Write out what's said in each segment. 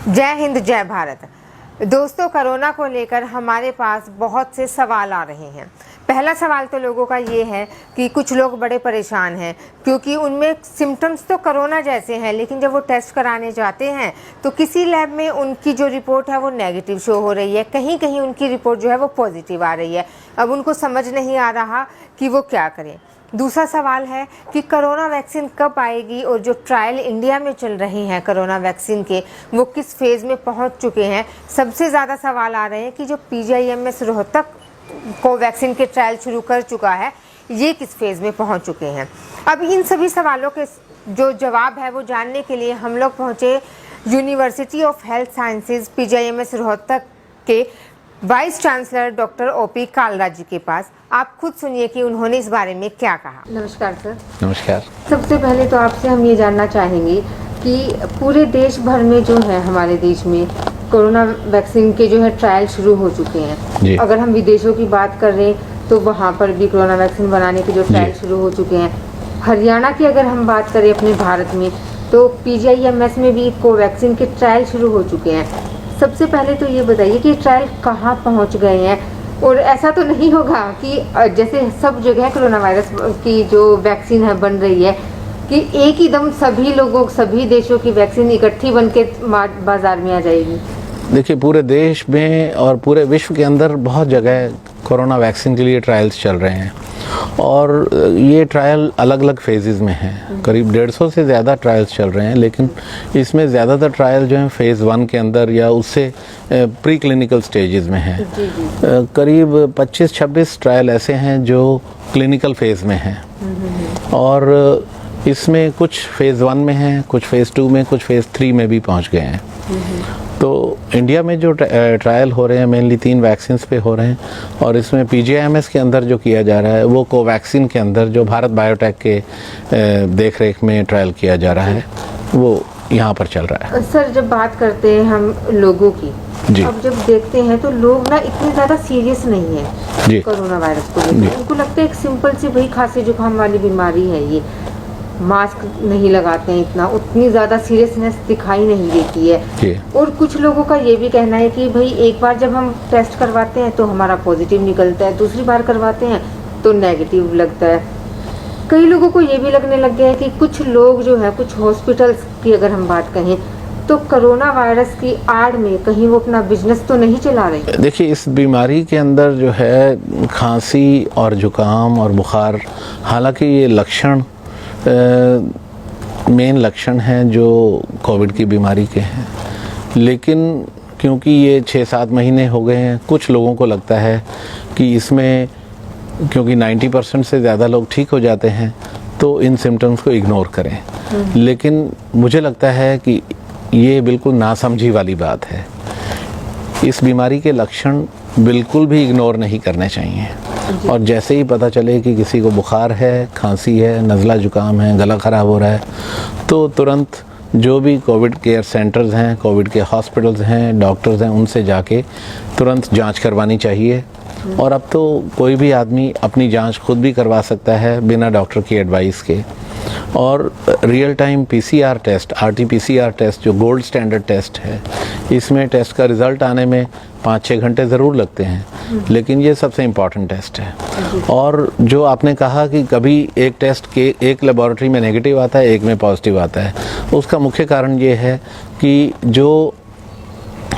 जय हिंद, जय भारत। दोस्तों, कोरोना को लेकर हमारे पास बहुत से सवाल आ रहे हैं। पहला सवाल तो लोगों का ये है कि कुछ लोग बड़े परेशान हैं क्योंकि उनमें सिम्टम्स तो कोरोना जैसे हैं, लेकिन जब वो टेस्ट कराने जाते हैं तो किसी लैब में उनकी जो रिपोर्ट है वो नेगेटिव शो हो रही है, कहीं कहीं उनकी रिपोर्ट जो है वो पॉजिटिव आ रही है। अब उनको समझ नहीं आ रहा कि वो क्या करें। दूसरा सवाल है कि कोरोना वैक्सीन कब आएगी और जो ट्रायल इंडिया में चल रहे हैं कोरोना वैक्सीन के, वो किस फेज़ में पहुंच चुके हैं। सबसे ज़्यादा सवाल आ रहे हैं कि जो PGIMS रोहतक कोवैक्सीन के ट्रायल शुरू कर चुका है, ये किस फेज़ में पहुंच चुके हैं। अब इन सभी सवालों के जो जवाब है वो जानने के लिए हम लोग पहुँचे university of health sciences PGIMS Rohtak के vice chancellor doctor OP Kalra ji के पास। आप खुद सुनिए कि उन्होंने इस बारे में क्या कहा। नमस्कार सर। नमस्कार। सबसे पहले तो आपसे हम ये जानना चाहेंगे कि पूरे देश भर में जो है, हमारे देश में कोरोना वैक्सीन के जो है ट्रायल शुरू हो चुके हैं। अगर हम विदेशों की बात कर रहे हैं तो वहाँ पर भी कोरोना वैक्सीन बनाने के जो ट्रायल शुरू हो चुके हैं। हरियाणा की अगर हम बात करें अपने भारत में, तो PGIMS में भी कोवैक्सीन के ट्रायल शुरू हो चुके हैं। सबसे पहले तो ये बताइए कि ट्रायल कहाँ पहुँच गए हैं, और ऐसा तो नहीं होगा कि जैसे सब जगह कोरोना वायरस की जो वैक्सीन है बन रही है कि एक ही दम सभी लोगों, सभी देशों की वैक्सीन इकट्ठी बन के बाजार में आ जाएगी। देखिए, पूरे देश में और पूरे विश्व के अंदर बहुत जगह कोरोना वैक्सीन के लिए ट्रायल्स चल रहे हैं और ये ट्रायल अलग अलग फेजेस में हैं। करीब 150 से ज़्यादा ट्रायल्स चल रहे हैं, लेकिन इसमें ज़्यादातर ट्रायल जो हैं फेज़ 1 के अंदर या उससे प्री क्लिनिकल स्टेजेस में हैं। करीब 25-26 ट्रायल ऐसे हैं जो क्लिनिकल फेज़ में हैं और इसमें कुछ फेज़ 1 में हैं, कुछ फेज़ 2 में, कुछ फेज़ 3 में भी पहुंच गए हैं। तो इंडिया में जो ट्रायल हो रहे हैं मेनली 3 वैक्सीन्स पे हो रहे हैं और इसमें PGIMS के अंदर जो किया जा रहा है वो कोवैक्सीन के अंदर जो भारत बायोटेक के देख रेख में ट्रायल किया जा रहा है वो यहाँ पर चल रहा है। सर, जब बात करते हैं हम लोगों की, अब जब देखते हैं तो लोग ना इतने ज़्यादा सीरियस नहीं है कोरोना वायरस को लेकर। उनको लगता है एक सिंपल सी भाई खांसी जुकाम वाली बीमारी है, ये मास्क नहीं लगाते हैं, इतना उतनी ज़्यादा सीरियसनेस दिखाई नहीं देती है। और कुछ लोगों का ये भी कहना है कि भाई एक बार जब हम टेस्ट करवाते हैं तो हमारा पॉजिटिव निकलता है, दूसरी बार करवाते हैं तो नेगेटिव लगता है। कई लोगों को ये भी लगने लग गया है कि कुछ लोग जो है, कुछ हॉस्पिटल्स की अगर हम बात कहें तो कोरोना वायरस की आड़ में कहीं वो अपना बिजनेस तो नहीं चला रहे। देखिए, इस बीमारी के अंदर जो है खांसी और जुकाम और बुखार, हालांकि ये लक्षण मेन लक्षण हैं जो कोविड की बीमारी के हैं, लेकिन क्योंकि ये 6-7 महीने हो गए हैं, कुछ लोगों को लगता है कि इसमें क्योंकि 90% से ज़्यादा लोग ठीक हो जाते हैं तो इन सिम्टम्स को इग्नोर करें। लेकिन मुझे लगता है कि ये बिल्कुल नासमझी वाली बात है। इस बीमारी के लक्षण बिल्कुल भी इग्नोर नहीं करने चाहिए और जैसे ही पता चले कि किसी को बुखार है, खांसी है, नज़ला जुकाम है, गला ख़राब हो रहा है, तो तुरंत जो भी कोविड केयर सेंटर्स हैं, कोविड के हॉस्पिटल्स हैं, डॉक्टर्स हैं, उनसे जाके तुरंत जांच करवानी चाहिए। और अब तो कोई भी आदमी अपनी जांच खुद भी करवा सकता है बिना डॉक्टर की एडवाइस के। और real time PCR test, RT-PCR test जो गोल्ड स्टैंडर्ड टेस्ट है, इसमें टेस्ट का रिज़ल्ट आने में 5-6 घंटे ज़रूर लगते हैं, लेकिन ये सबसे इम्पॉर्टेंट टेस्ट है। और जो आपने कहा कि कभी एक टेस्ट के एक लेबॉरेटरी में नेगेटिव आता है, एक में पॉजिटिव आता है, उसका मुख्य कारण ये है कि जो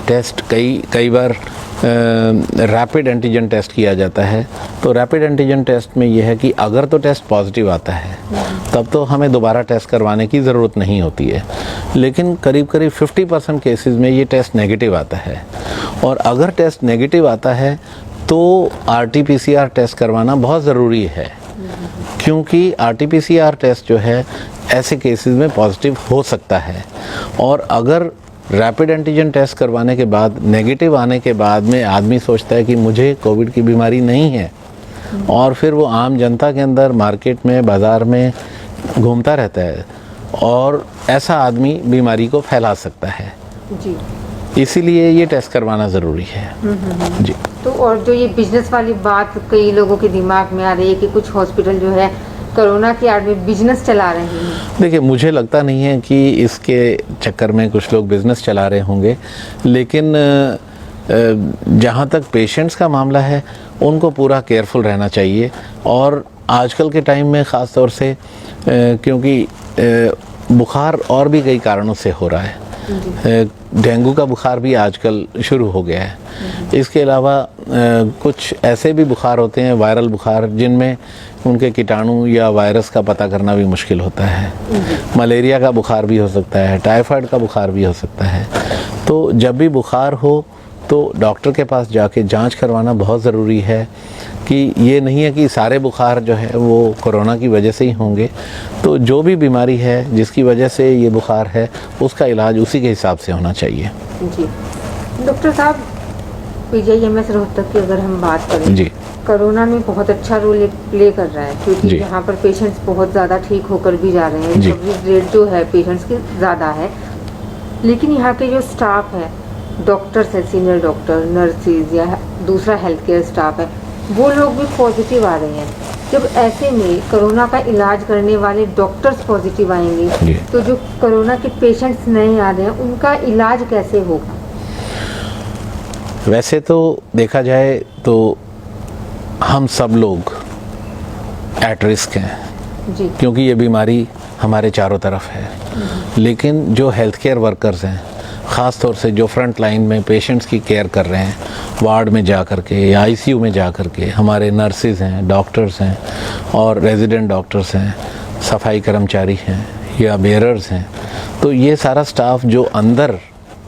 टेस्ट कई बार रैपिड एंटीजन टेस्ट किया जाता है, तो रैपिड एंटीजन टेस्ट में यह है कि अगर तो टेस्ट पॉजिटिव आता है तब तो हमें दोबारा टेस्ट करवाने की ज़रूरत नहीं होती है, लेकिन करीब 50% केसेस में ये टेस्ट नेगेटिव आता है। और अगर टेस्ट नेगेटिव आता है तो RT-PCR टेस्ट करवाना बहुत ज़रूरी है, क्योंकि RT-PCR टेस्ट जो है ऐसे केसेस में पॉजिटिव हो सकता है। और अगर रैपिड एंटीजन टेस्ट करवाने के बाद नेगेटिव आने के बाद में आदमी सोचता है कि मुझे कोविड की बीमारी नहीं है और फिर वो आम जनता के अंदर मार्केट में, बाज़ार में घूमता रहता है और ऐसा आदमी बीमारी को फैला सकता है जी। इसीलिए ये टेस्ट करवाना ज़रूरी है जी। तो और जो ये बिजनेस वाली बात कई लोगों के दिमाग में आ रही है कि कुछ हॉस्पिटल जो है कोरोना की आड़ में बिजनेस चला रहे हैं। देखिए, मुझे लगता नहीं है कि इसके चक्कर में कुछ लोग बिजनेस चला रहे होंगे, लेकिन जहाँ तक पेशेंट्स का मामला है उनको पूरा केयरफुल रहना चाहिए। और आजकल के टाइम में ख़ास तौर से क्योंकि बुखार और भी कई कारणों से हो रहा है, डेंगू का बुखार भी आजकल शुरू हो गया है। इसके अलावा कुछ ऐसे भी बुखार होते हैं, वायरल बुखार, जिनमें उनके कीटाणु या वायरस का पता करना भी मुश्किल होता है। मलेरिया का बुखार भी हो सकता है, टाइफाइड का बुखार भी हो सकता है। तो जब भी बुखार हो तो डॉक्टर के पास जाके जांच करवाना बहुत ज़रूरी है कि ये नहीं है कि सारे बुखार जो है वो कोरोना की वजह से ही होंगे। तो जो भी बीमारी है जिसकी वजह से ये बुखार है, उसका इलाज उसी के हिसाब से होना चाहिए। जी डॉक्टर साहब, PGIMS रोहतक की अगर हम बात करें जी, कोरोना में बहुत अच्छा रोल प्ले कर रहा है, क्योंकि यहाँ पर पेशेंट्स बहुत ज़्यादा ठीक होकर भी जा रहे हैं। रिकवरी रेट जो है पेशेंट्स की ज़्यादा है, लेकिन यहाँ के जो स्टाफ है, डॉक्टर्स है, सीनियर डॉक्टर, नर्सिस या दूसरा हेल्थ केयर स्टाफ है, वो लोग भी पॉजिटिव आ रहे हैं। जब ऐसे में कोरोना का इलाज करने वाले डॉक्टर्स पॉजिटिव आएंगे तो जो कोरोना के पेशेंट्स नए आ रहे हैं उनका इलाज कैसे होगा? वैसे तो देखा जाए तो हम सब लोग एट रिस्क हैं जी, क्योंकि ये बीमारी हमारे चारों तरफ है। लेकिन जो हेल्थ केयर वर्कर्स हैं, ख़ास तौर से जो फ्रंट लाइन में पेशेंट्स की केयर कर रहे हैं, वार्ड में जा कर के या ICU में जा कर के, हमारे नर्सिस हैं, डॉक्टर्स हैं और रेजिडेंट डॉक्टर्स हैं, सफाई कर्मचारी हैं या बेयरर्स हैं, तो ये सारा स्टाफ जो अंदर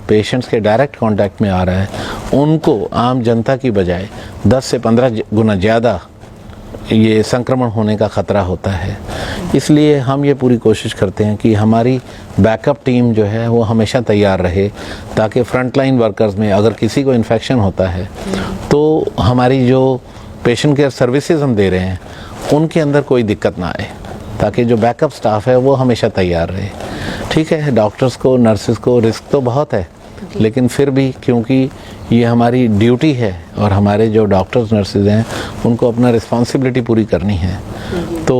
पेशेंट्स के डायरेक्ट कांटेक्ट में आ रहा है, उनको आम जनता की बजाय 10 से 15 गुना ज़्यादा ये संक्रमण होने का ख़तरा होता है। इसलिए हम ये पूरी कोशिश करते हैं कि हमारी बैकअप टीम जो है वो हमेशा तैयार रहे, ताकि फ्रंट लाइन वर्कर्स में अगर किसी को इन्फेक्शन होता है तो हमारी जो पेशेंट केयर सर्विसेज हम दे रहे हैं उनके अंदर कोई दिक्कत ना आए, ताकि जो बैकअप स्टाफ है वो हमेशा तैयार रहे। ठीक है, डॉक्टर्स को, नर्सिस को रिस्क तो बहुत है, लेकिन फिर भी क्योंकि ये हमारी ड्यूटी है और हमारे जो डॉक्टर्स नर्सिस हैं उनको अपना रिस्पॉन्सिबिलिटी पूरी करनी है, तो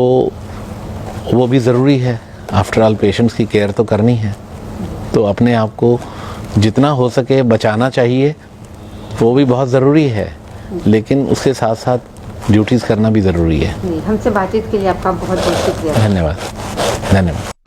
वो भी ज़रूरी है। आफ्टर ऑल पेशेंट्स की केयर तो करनी है, तो अपने आप को जितना हो सके बचाना चाहिए, वो भी बहुत ज़रूरी है, लेकिन उसके साथ साथ ड्यूटीज़ करना भी ज़रूरी है। हमसे बातचीत के लिए आपका बहुत बहुत शुक्रिया। धन्यवाद। धन्यवाद।